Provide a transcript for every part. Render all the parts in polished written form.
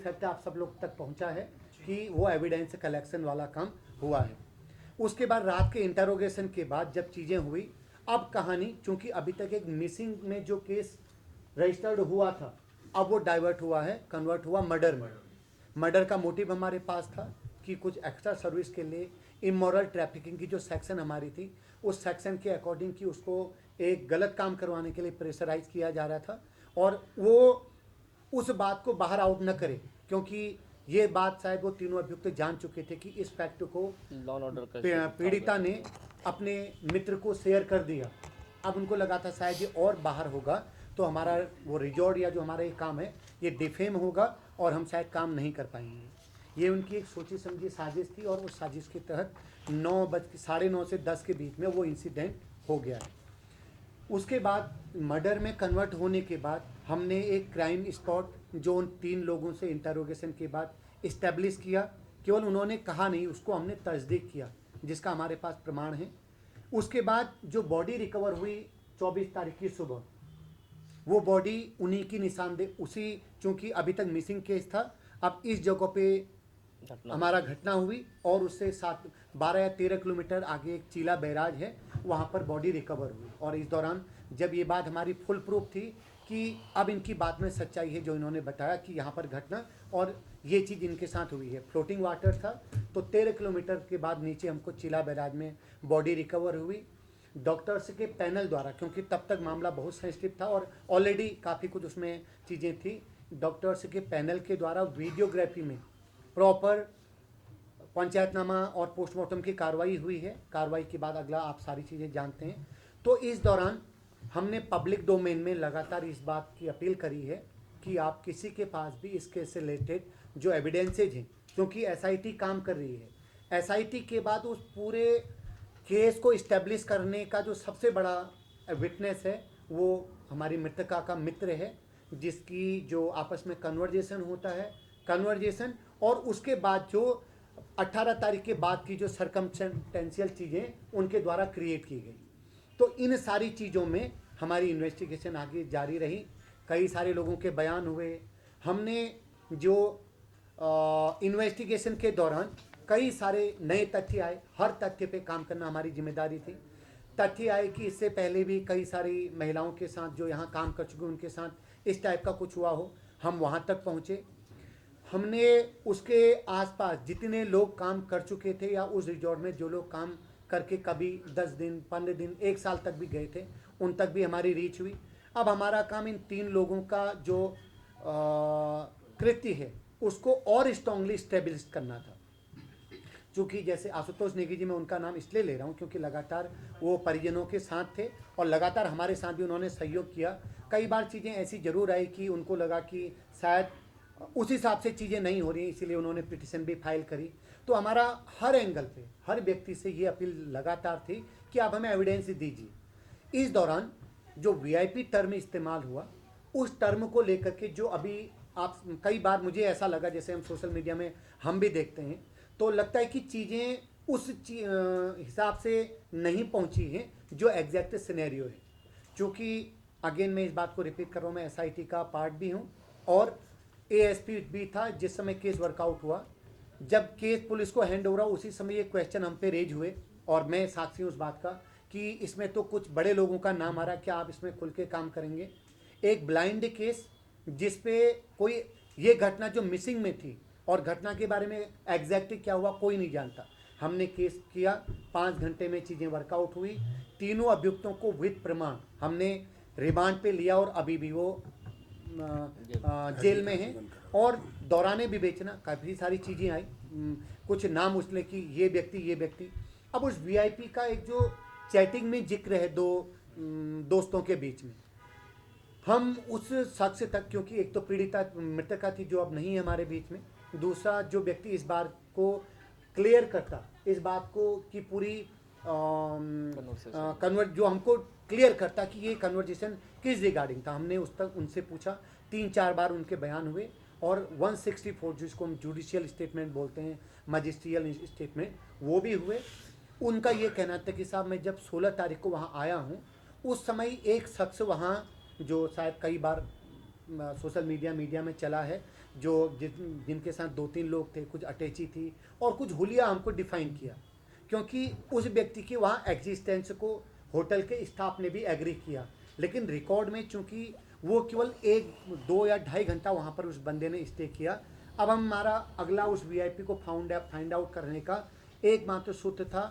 Fact आप सब लोग तक पहुंचा है कि वो एविडेंस कलेक्शन वाला काम हुआ है। उसके बाद रात के इंटरोगेशन के बाद जब चीज़ें हुई, अब कहानी चूंकि अभी तक एक मिसिंग में जो केस रजिस्टर्ड हुआ था, अब वो डाइवर्ट हुआ है, कन्वर्ट हुआ मर्डर में। मर्डर का मोटिव हमारे पास था कि कुछ एक्स्ट्रा सर्विस के लिए इमोरल ट्रैफिकिंग की जो सेक्शन हमारी थी, उस सेक्शन के अकॉर्डिंग कि उसको एक गलत काम करवाने के लिए प्रेशराइज किया जा रहा था, और वो उस बात को बाहर आउट न करे, क्योंकि ये बात शायद वो तीनों अभियुक्त जान चुके थे कि इस फैक्ट को लॉ एंड ऑर्डर पीड़िता ने अपने मित्र को शेयर कर दिया। अब उनको लगा था शायद ये और बाहर होगा तो हमारा वो रिजॉर्ट या जो हमारा ये काम है ये डिफेम होगा और हम शायद काम नहीं कर पाएंगे। ये उनकी एक सोची समझी साजिश थी, और उस साजिश के तहत 9:30 से 10 के बीच में वो इंसिडेंट हो गया है। उसके बाद मर्डर में कन्वर्ट होने के बाद हमने एक क्राइम स्पॉट जो उन 3 लोगों से इंटरोगेशन के बाद इस्टेब्लिश किया, केवल उन्होंने कहा नहीं, उसको हमने तस्दीक किया जिसका हमारे पास प्रमाण है। उसके बाद जो बॉडी रिकवर हुई 24 तारीख की सुबह, वो बॉडी उन्हीं की निशानदेह, उसी चूंकि अभी तक मिसिंग केस था, अब इस जगह पे हमारा घटना हुई और उससे 12 या 13 किलोमीटर आगे एक चीला बैराज है, वहाँ पर बॉडी रिकवर हुई। और इस दौरान जब ये बात हमारी फुल प्रूफ थी कि अब इनकी बात में सच्चाई है जो इन्होंने बताया कि यहाँ पर घटना और ये चीज़ इनके साथ हुई है, फ्लोटिंग वाटर था, तो 13 किलोमीटर के बाद नीचे हमको चीला बैराज में बॉडी रिकवर हुई। डॉक्टर्स के पैनल द्वारा, क्योंकि तब तक मामला बहुत सेंसिटिव था और ऑलरेडी काफ़ी कुछ उसमें चीज़ें थी, डॉक्टर्स के पैनल के द्वारा वीडियोग्राफी में प्रॉपर पंचायतनामा और पोस्टमार्टम की कार्रवाई हुई है। कार्रवाई के बाद अगला आप सारी चीज़ें जानते हैं। तो इस दौरान हमने पब्लिक डोमेन में लगातार इस बात की अपील करी है कि आप किसी के पास भी इस केस से रिलेटेड जो एविडेंसेज हैं, क्योंकि एसआईटी काम कर रही है, एसआईटी के बाद उस पूरे केस को इस्टेब्लिश करने का जो सबसे बड़ा विटनेस है वो हमारी मृतका का मित्र है, जिसकी जो आपस में कन्वर्जेशन होता है, कन्वर्जेशन और उसके बाद जो 18 तारीख के बाद की जो सर्कमस्टेंशियल चीज़ें उनके द्वारा क्रिएट की गई। तो इन सारी चीज़ों में हमारी इन्वेस्टिगेशन आगे जारी रही, कई सारे लोगों के बयान हुए। हमने जो इन्वेस्टिगेशन के दौरान कई सारे नए तथ्य आए, हर तथ्य पे काम करना हमारी जिम्मेदारी थी। तथ्य आए कि इससे पहले भी कई सारी महिलाओं के साथ जो यहाँ काम कर चुके उनके साथ इस टाइप का कुछ हुआ हो, हम वहाँ तक पहुँचे। हमने उसके आसपास जितने लोग काम कर चुके थे या उस रिजॉर्ट में जो लोग काम करके कभी 10 दिन 15 दिन 1 साल तक भी गए थे, उन तक भी हमारी रीच हुई। अब हमारा काम इन 3 लोगों का जो कृत्य है उसको और स्ट्रांगली स्टेब्लिश करना था। चूँकि जैसे आशुतोष नेगी जी, मैं उनका नाम इसलिए ले रहा हूँ क्योंकि लगातार वो परिजनों के साथ थे और लगातार हमारे साथ भी उन्होंने सहयोग किया। कई बार चीज़ें ऐसी ज़रूर आई कि उनको लगा कि शायद उस हिसाब से चीज़ें नहीं हो रही, इसीलिए उन्होंने पिटिशन भी फाइल करी। तो हमारा हर एंगल पे हर व्यक्ति से ये अपील लगातार थी कि आप हमें एविडेंस दीजिए। इस दौरान जो वीआईपी टर्म इस्तेमाल हुआ, उस टर्म को लेकर के जो अभी आप कई बार मुझे ऐसा लगा, जैसे हम सोशल मीडिया में हम भी देखते हैं, तो लगता है कि चीज़ें उस हिसाब से नहीं पहुंची हैं जो एग्जैक्ट सिनेरियो है। क्योंकि अगेन मैं इस बात को रिपीट कर रहा हूँ, मैं एसआईटी का पार्ट भी हूँ और एएसपी भी था जिस समय केस वर्कआउट हुआ। जब केस पुलिस को हैंड ओवर हुआ उसी समय ये क्वेश्चन हम पे रेज हुए और मैं साक्षी हूँ उस बात का कि इसमें तो कुछ बड़े लोगों का नाम आ रहा, क्या आप इसमें खुल के काम करेंगे? एक ब्लाइंड केस जिस पे कोई ये घटना जो मिसिंग में थी और घटना के बारे में एग्जैक्टली क्या हुआ कोई नहीं जानता। हमने केस किया, 5 घंटे में चीज़ें वर्कआउट हुई। तीनों अभियुक्तों को विद प्रमाण हमने रिमांड पे लिया और अभी भी वो जेल में है। और दौराने विवेचना काफ़ी सारी चीज़ें आई, कुछ नाम उछले कि ये व्यक्ति। अब उस वीआईपी का एक जो चैटिंग में जिक्र है दो दोस्तों के बीच में, हम उस शख्स तक, क्योंकि एक तो पीड़िता मृतका थी जो अब नहीं है हमारे बीच में, दूसरा जो व्यक्ति इस बात को क्लियर करता, इस बात को कि पूरी कन्वर्ट जो हमको क्लियर करता कि ये कन्वर्जेशन किस रिगार्डिंग था, हमने उस तक उनसे पूछा। 3-4 बार उनके बयान हुए और 164 जिसको हम जुडिशियल स्टेटमेंट बोलते हैं, मजिस्ट्रियल स्टेटमेंट, वो भी हुए। उनका ये कहना था कि साहब मैं जब 16 तारीख को वहाँ आया हूँ उस समय एक शख्स वहाँ, जो शायद कई बार सोशल मीडिया में चला है, जिनके साथ 2-3 लोग थे, कुछ अटैची थी और कुछ हुलिया हमको डिफाइन किया, क्योंकि उस व्यक्ति की वहाँ एग्जिस्टेंस को होटल के स्टाफ ने भी एग्री किया, लेकिन रिकॉर्ड में चूंकि वो केवल 1-2 या 2.5 घंटा वहाँ पर उस बंदे ने स्टे किया। अब हमारा अगला उस वीआईपी को फाइंड आउट करने का एकमात्र सूत्र था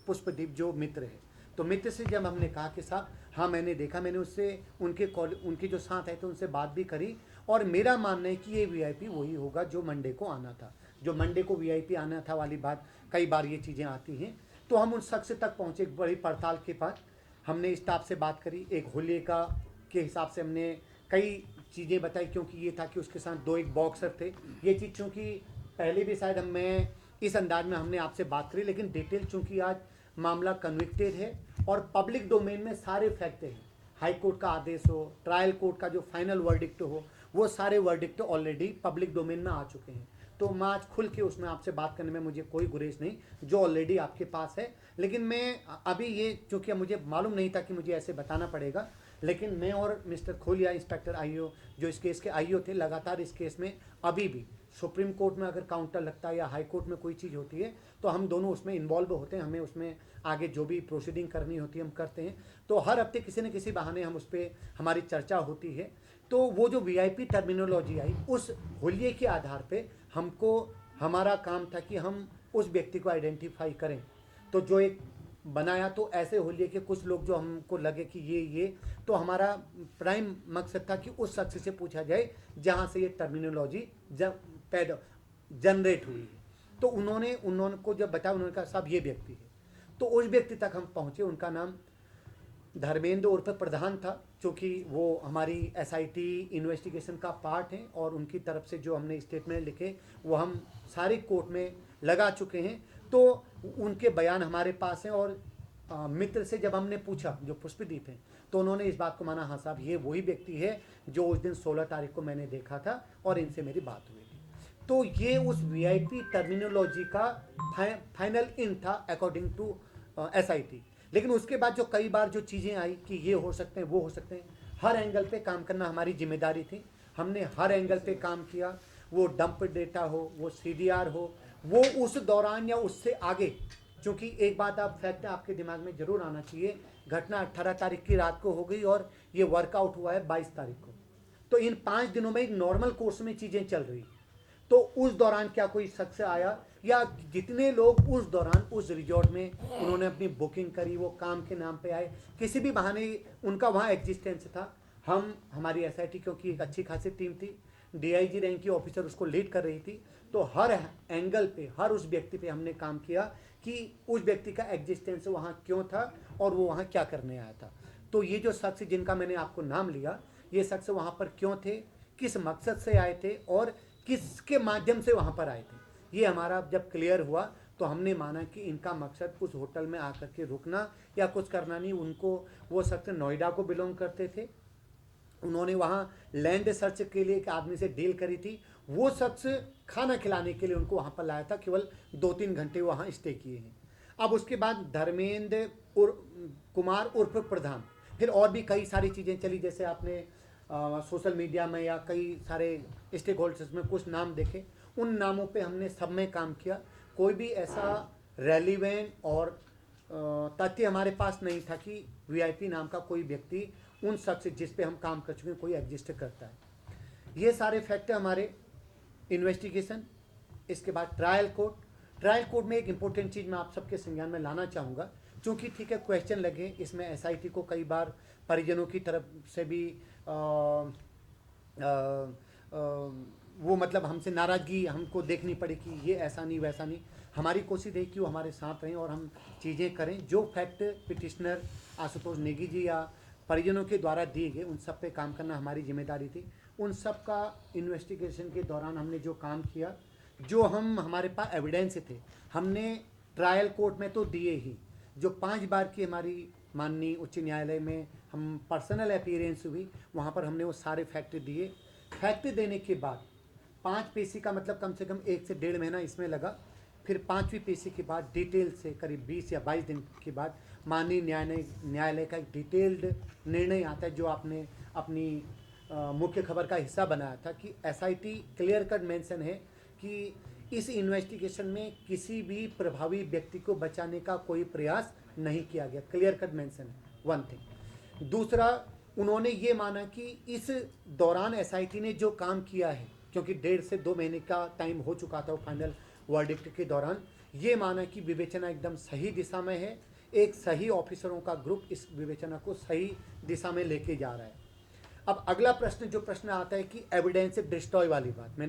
पुष्पदीप जो मित्र है। तो मित्र से जब हमने कहा कि साहब हाँ मैंने देखा, मैंने उससे उनके जो साथ आए थे उनसे बात भी करी, और मेरा मानना है कि ये वीआईपी वही होगा जो मंडे को आना था, जो मंडे को वीआईपी आना था वाली बात। कई बार ये चीज़ें आती हैं। तो हम उन शख्स तक पहुँचे बड़ी पड़ताल के बाद। हमने स्टाफ से बात करी, एक होलिये का के हिसाब से हमने कई चीज़ें बताई, क्योंकि ये था कि उसके साथ 2 एक बॉक्सर थे। ये चीज़ चूँकि पहले भी शायद मैं इस अंदाज में हमने आपसे बात करी, लेकिन डिटेल चूँकि आज मामला कन्विक्टेड है और पब्लिक डोमेन में सारे फैक्ट हैं, हाई कोर्ट का आदेश हो, ट्रायल कोर्ट का जो फाइनल वर्डिक्ट हो, वो सारे वर्डिक्ट ऑलरेडी पब्लिक डोमेन में आ चुके हैं। तो मैं आज खुल के उसमें आपसे बात करने में मुझे कोई गुरेज नहीं, जो ऑलरेडी आपके पास है। लेकिन मैं अभी ये, चूँकि मुझे मालूम नहीं था कि मुझे ऐसे बताना पड़ेगा, लेकिन मैं और मिस्टर खोलिया, इंस्पेक्टर आईओ जो इस केस के आईओ थे, लगातार इस केस में अभी भी सुप्रीम कोर्ट में अगर काउंटर लगता है या हाई कोर्ट में कोई चीज़ होती है तो हम दोनों उसमें इन्वॉल्व होते हैं। हमें उसमें आगे जो भी प्रोसीडिंग करनी होती है हम करते हैं। तो हर हफ्ते किसी न किसी बहाने हम उस पर हमारी चर्चा होती है। तो वो जो वीआईपी टर्मिनोलॉजी आई, उस होलिये के आधार पे हमको, हमारा काम था कि हम उस व्यक्ति को आइडेंटिफाई करें। तो जो एक बनाया, तो ऐसे होलिये के कुछ लोग जो हमको लगे कि ये तो हमारा प्राइम मकसद था कि उस शख्स से पूछा जाए जहाँ से ये टर्मिनोलॉजी जनरेट हुई है। तो उन्होंने को जब बताया, उन्होंने कहा साहब ये व्यक्ति है। तो उस व्यक्ति तक हम पहुँचे। उनका नाम धर्मेंद्र उर्फ प्रधान था, क्योंकि वो हमारी एसआईटी इन्वेस्टिगेशन का पार्ट हैं और उनकी तरफ से जो हमने स्टेटमेंट लिखे वो हम सारे कोर्ट में लगा चुके हैं। तो उनके बयान हमारे पास हैं। और मित्र से जब हमने पूछा, जो पुष्पदीप हैं, तो उन्होंने इस बात को माना, हाँ साहब ये वही व्यक्ति है जो उस दिन 16 तारीख को मैंने देखा था और इनसे मेरी बात हुई थी। तो ये उस वीआईपी टर्मिनोलॉजी का फाइनल इन था अकॉर्डिंग टू एसआईटी। लेकिन उसके बाद जो कई बार जो चीज़ें आई कि ये हो सकते हैं, वो हो सकते हैं, हर एंगल पे काम करना हमारी जिम्मेदारी थी। हमने हर एंगल पे काम किया, वो डंप डेटा हो, वो सीडीआर हो, वो उस दौरान या उससे आगे। क्योंकि एक बात आप फैक्ट आपके दिमाग में ज़रूर आना चाहिए, घटना 18 तारीख की रात को हो गई और ये वर्कआउट हुआ है 22 तारीख को। तो इन 5 दिनों में एक नॉर्मल कोर्स में चीज़ें चल रही। तो उस दौरान क्या कोई शख्स आया, या जितने लोग उस दौरान उस रिजॉर्ट में उन्होंने अपनी बुकिंग करी, वो काम के नाम पे आए, किसी भी बहाने उनका वहाँ एग्जिस्टेंस था। हमारी एसआईटी क्योंकि एक अच्छी खासी टीम थी, डीआईजी रैंक की ऑफिसर उसको लीड कर रही थी, तो हर एंगल पे, हर उस व्यक्ति पे हमने काम किया कि उस व्यक्ति का एग्जिस्टेंस वहाँ क्यों था और वो वहाँ क्या करने आया था। तो ये जो शख्स जिनका मैंने आपको नाम लिया, ये शख्स वहाँ पर क्यों थे, किस मकसद से आए थे और किसके माध्यम से वहाँ पर आए थे, ये हमारा जब क्लियर हुआ तो हमने माना कि इनका मकसद उस होटल में आकर के रुकना या कुछ करना नहीं। उनको, वो शख्स नोएडा को बिलोंग करते थे, उन्होंने वहाँ लैंड सर्च के लिए एक आदमी से डील करी थी, वो शख्स खाना खिलाने के लिए उनको वहाँ पर लाया था, केवल 2-3 घंटे वहाँ स्टे किए हैं। अब उसके बाद धर्मेंद्र कुमार उर्फ प्रधान, फिर और भी कई सारी चीज़ें चली, जैसे आपने सोशल मीडिया में या कई सारे स्टेक होल्डर्स में कुछ नाम देखे, उन नामों पे हमने सब में काम किया। कोई भी ऐसा रेलिवेंट और तथ्य हमारे पास नहीं था कि वीआईपी नाम का कोई व्यक्ति उन शख्स जिस पे हम काम कर चुके हैं कोई एग्जिस्ट करता है। ये सारे फैक्ट हमारे इन्वेस्टिगेशन। इसके बाद ट्रायल कोर्ट में एक इम्पोर्टेंट चीज़ मैं आप सबके संज्ञान में लाना चाहूँगा, क्योंकि ठीक है क्वेश्चन लगे इसमें, एसआईटी को कई बार परिजनों की तरफ से भी वो मतलब हमसे नाराज़गी हमको देखनी पड़ी कि ये ऐसा नहीं वैसा नहीं। हमारी कोशिश है कि वो हमारे साथ रहें और हम चीज़ें करें। जो फैक्ट पिटिशनर आशुतोष नेगी जी या परिजनों के द्वारा दिए गए, उन सब पे काम करना हमारी जिम्मेदारी थी। उन सब का इन्वेस्टिगेशन के दौरान हमने जो काम किया, जो हमारे पास एविडेंस थे, हमने ट्रायल कोर्ट में तो दिए ही। जो 5 बार की हमारी माननीय उच्च न्यायालय में हम पर्सनल अपीयरेंस हुई, वहाँ पर हमने वो सारे फैक्ट दिए। फैक्ट देने के बाद 5 पेशी का मतलब कम से कम 1 से 1.5 महीना इसमें लगा। फिर 5वीं पेशी के बाद डिटेल से करीब 20 या 22 दिन के बाद माननीय न्यायालय का एक डिटेल्ड निर्णय आता है, जो आपने अपनी मुख्य खबर का हिस्सा बनाया था कि एसआईटी क्लियर कट मेंशन है कि इस इन्वेस्टिगेशन में किसी भी प्रभावी व्यक्ति को बचाने का कोई प्रयास नहीं किया गया। क्लियर कट मेंशन है, वन थिंग। दूसरा, उन्होंने ये माना कि इस दौरान एसआईटी ने जो काम किया है, क्योंकि 1.5 से 2 महीने का टाइम हो चुका था वो फाइनल वर्डिक्ट के दौरान, ये माना कि विवेचना एकदम सही दिशा में है। एक सही ऑफिसरों का ग्रुप इस विवेचना को सही दिशा में लेके जा रहा है। अब अगला प्रश्न जो प्रश्न आता है कि एविडेंस डिस्ट्रॉय वाली बात, मैंने